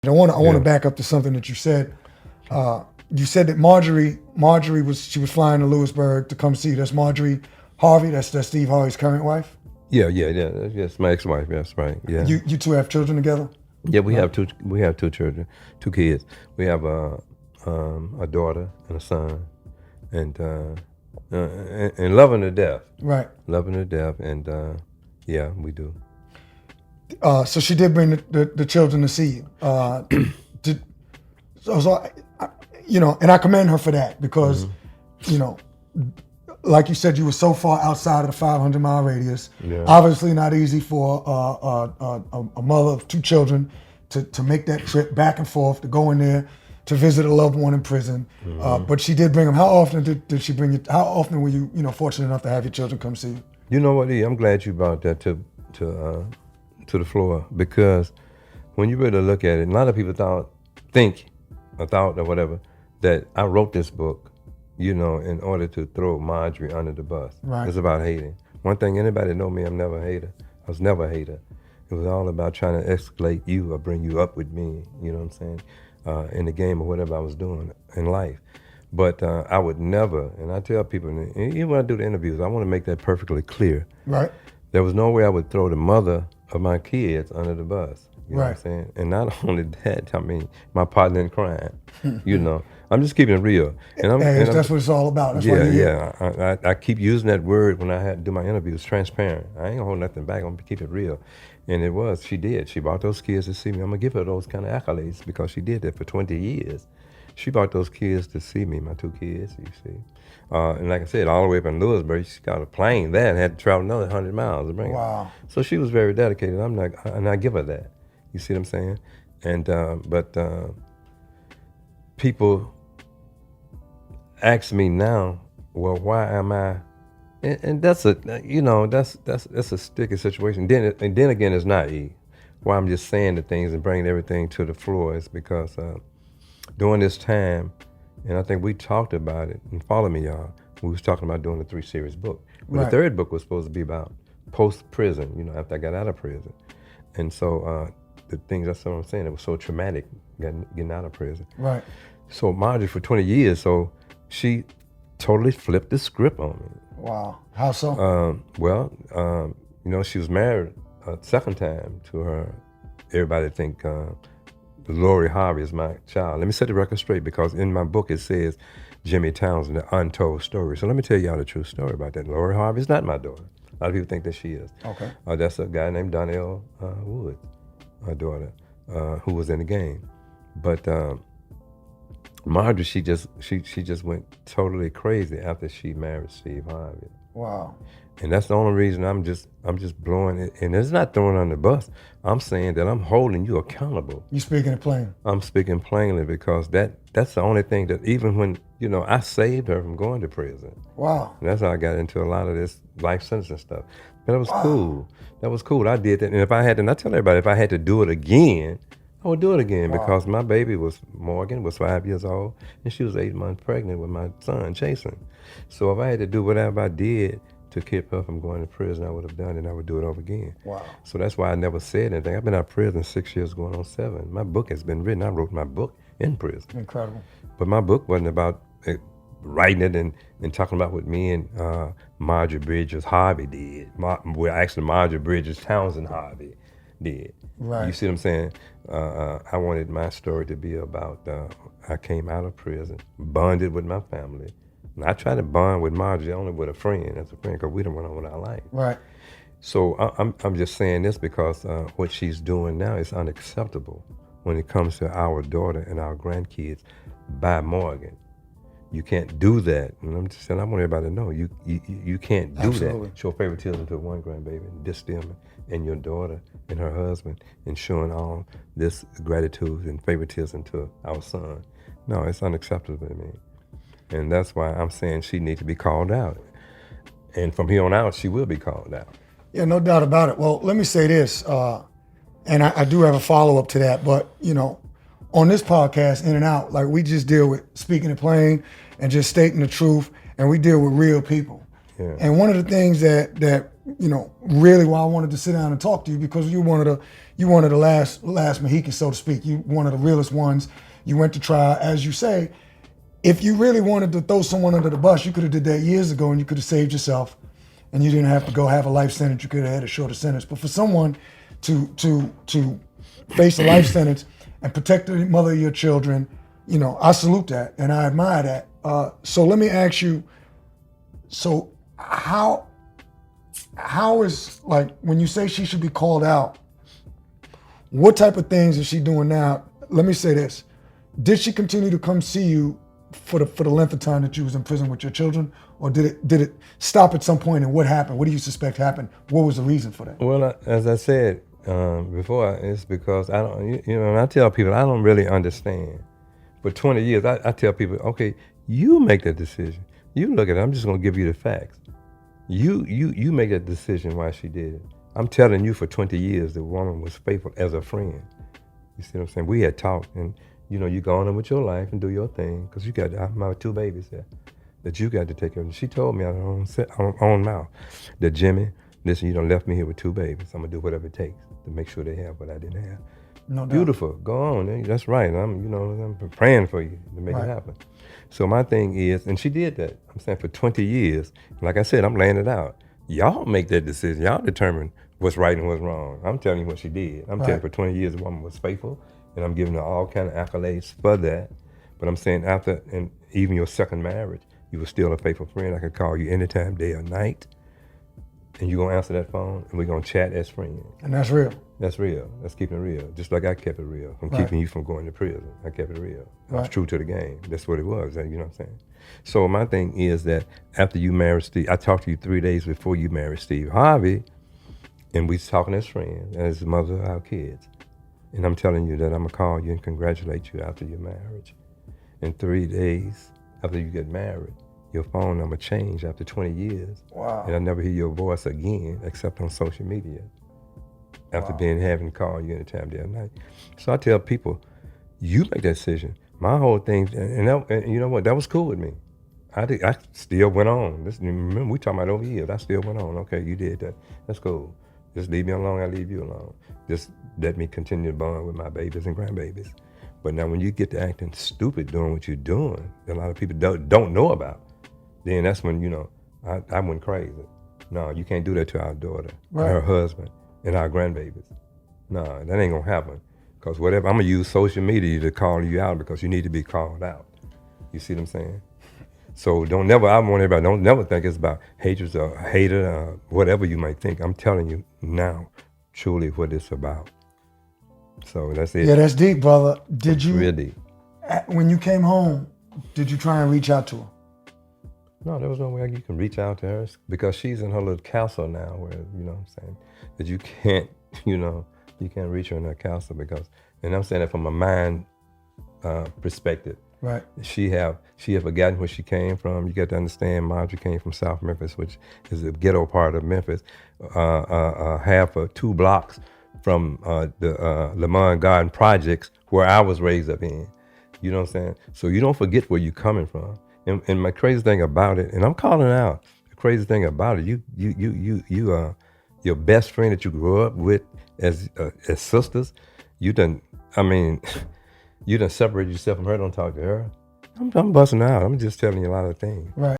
I want to back up to something that you said. You said that Marjorie was flying to Lewisburg to come see you. That's Marjorie Harvey. That's Steve Harvey's current wife. Yeah. Yes, my ex-wife. That's right. Yeah. You two have children together. Yeah, we have two. We have 2 children, 2 kids. We have a daughter and a son, and loving to death. Right. Loving to death, and yeah, we do. So she did bring the children to see you. And I commend her for that because, like you said, you were so far outside of the 500-mile radius. Yeah. Obviously not easy for a mother of 2 children to make that trip back and forth, to go in there, to visit a loved one in prison. But she did bring them. How often did she bring you? How often were you, fortunate enough to have your children come see you? You know what, E? I'm glad you brought that to the floor, because when you really look at it, a lot of people thought or whatever, that I wrote this book, in order to throw Marjorie under the bus. Right. It's about hating. One thing, anybody that know me, I'm never a hater. I was never a hater. It was all about trying to escalate you or bring you up with me, you know what I'm saying, in the game or whatever I was doing in life. But I would never, and I tell people, and even when I do the interviews, I want to make that perfectly clear. Right. There was no way I would throw the mother of my kids under the bus. You know Right. what I'm saying? And not only that, I mean, my partner in crime, I'm just keeping it real. And that's what it's all about. That's why you're here. Yeah. I keep using that word when I had to do my interviews, transparent. I ain't gonna hold nothing back, I'm gonna keep it real. And it was, she did. She brought those kids to see me. I'm gonna give her those kind of accolades because she did that for 20 years. She brought those kids to see me, my 2 kids, you see. And like I said, all the way up in Lewisburg, she got a plane there and had to travel another 100 miles to bring her. So she was very dedicated. And I give her that. You see what I'm saying? And but people ask me now, well, why am I? And that's a sticky situation. And then again, it's not E. Why I'm just saying the things and bringing everything to the floor is because during this time, and I think we talked about it, and follow me, y'all, we was talking about doing the 3-series book. But the 3rd book was supposed to be about post-prison, after I got out of prison. And so the things, that's what I'm saying, it was so traumatic getting out of prison. Right. So Marjorie, for 20 years, so she totally flipped the script on me. Wow. How so? She was married a second time to her. Everybody think Lori Harvey is my child. Let me set the record straight, because in my book it says Jimmy Townsend, the untold story. So let me tell y'all the true story about that. Lori Harvey is not my daughter. A lot of people think that she is. Okay. That's a guy named Donnell Woods, my daughter, who was in the game. But Marjorie, she just went totally crazy after she married Steve Harvey. Wow. And that's the only reason I'm just blowing it. And it's not throwing on the bus. I'm saying that I'm holding you accountable. You speaking it plain. I'm speaking plainly, because that's the only thing that, even when, I saved her from going to prison. Wow. And that's how I got into a lot of this life sentence and stuff. But it was cool. That was cool. I did that. And if I had to, and I tell everybody, if I had to do it again, I would do it again, because my baby Morgan was 5 years old, and she was 8 months pregnant with my son, Jason. So if I had to do whatever I did to keep her from going to prison, I would have done it, and I would do it over again. Wow. So that's why I never said anything. I've been out of prison 6 years going on 7. My book has been written. I wrote my book in prison. Incredible. But my book wasn't about writing it and talking about what me and Marjorie Bridges Harvey did. Actually, Marjorie Bridges Townsend Harvey did. Right. You see what I'm saying? I wanted my story to be about, I came out of prison, bonded with my family. And I tried to bond with Marjorie only with a friend, as a friend, because we done went on with our life. Right. So I'm just saying this because what she's doing now is unacceptable when it comes to our daughter and our grandkids by Morgan. You can't do that. And I'm just saying, I want everybody to know, you can't do that. Show favoritism to one grandbaby and diss them and your daughter and her husband, and showing all this gratitude and favoritism to our son. No, it's unacceptable to me. And that's why I'm saying she needs to be called out. And from here on out, she will be called out. Yeah, no doubt about it. Well, let me say this, and I do have a follow-up to that, but, on this podcast, In and Out, like, we just deal with speaking it plain and just stating the truth, and we deal with real people. Yeah. And one of the things that really why I wanted to sit down and talk to you, because you one of the last Mohicans, so to speak. You one of the realest ones. You went to trial, as you say. If you really wanted to throw someone under the bus, you could have did that years ago, and you could have saved yourself, and you didn't have to go have a life sentence. You could have had a shorter sentence. But for someone to face a life sentence and protect the mother of your children, I salute that and I admire that. So let me ask you, so how is, like, when you say she should be called out, what type of things is she doing now? Let me say this. Did she continue to come see you for the length of time that you was in prison with your children, or did it stop at some point? And what happened? What do you suspect happened? What was the reason for that? Well, as I said before, it's because I don't, and I tell people I don't really understand. For 20 years, I tell people, okay, you make that decision. You look at it. I'm just gonna give you the facts. You make that decision why she did it. I'm telling you, for 20 years, the woman was faithful as a friend. You see what I'm saying? We had talked, and you go on with your life and do your thing, because you got my 2 babies there that you got to take care of. She told me out of her own mouth that, Jimmy, listen, you done left me here with 2 babies. I'm gonna do whatever it takes to make sure they have what I didn't have. No doubt. Beautiful. Go on. That's right. I'm praying for you to make it happen. So my thing is, and she did that. I'm saying for 20 years. Like I said, I'm laying it out. Y'all make that decision. Y'all determine what's right and what's wrong. I'm telling you what she did. I'm telling you, for 20 years, the woman was faithful, and I'm giving her all kind of accolades for that. But I'm saying after, and even your second marriage, you were still a faithful friend. I could call you anytime, day or night, and you're going to answer that phone, and we're going to chat as friends. And that's real. That's real. That's keeping it real. Just like I kept it real. I'm keeping you from going to prison. I kept it real. I was true to the game. That's what it was. You know what I'm saying? So my thing is that after you married Steve, I talked to you 3 days before you married Steve Harvey, and we was talking as friends, as the mother of our kids. And I'm telling you that I'm going to call you and congratulate you after your marriage. In 3 days after you get married, your phone number changed after 20 years. Wow. And I never hear your voice again except on social media. After having to call you anytime, day or night. So I tell people, you make that decision. My whole thing, and you know what, that was cool with me. I still went on. Remember, we talking about over years. I still went on. Okay, you did that. That's cool. Just leave me alone, I leave you alone. Just let me continue to bond with my babies and grandbabies. But now when you get to acting stupid doing what you're doing, that a lot of people don't know about, then that's when, I went crazy. No, you can't do that to our daughter, her husband, and our grandbabies. No, that ain't gonna happen. Because whatever, I'm gonna use social media to call you out because you need to be called out. You see what I'm saying? So I want everybody, don't never think it's about hatred or hater or whatever you might think. I'm telling you now, truly what it's about. So that's it. Yeah, that's deep, brother. Did you, real deep. When you came home, did you try and reach out to her? No, there was no way you can reach out to her because she's in her little castle now where, you know what I'm saying, that you can't, you can't reach her in her castle because, and I'm saying that from a mind perspective. Right. She have forgotten where she came from. You got to understand, Marjorie came from South Memphis, which is the ghetto part of Memphis, half of 2 blocks from the Lamont Garden projects where I was raised up in. You know what I'm saying? So you don't forget where you're coming from. And my crazy thing about it, and I'm calling it out, the crazy thing about it, you your best friend that you grew up with as sisters, you done separated yourself from her. Don't talk to her. I'm busting out. I'm just telling you a lot of things. Right.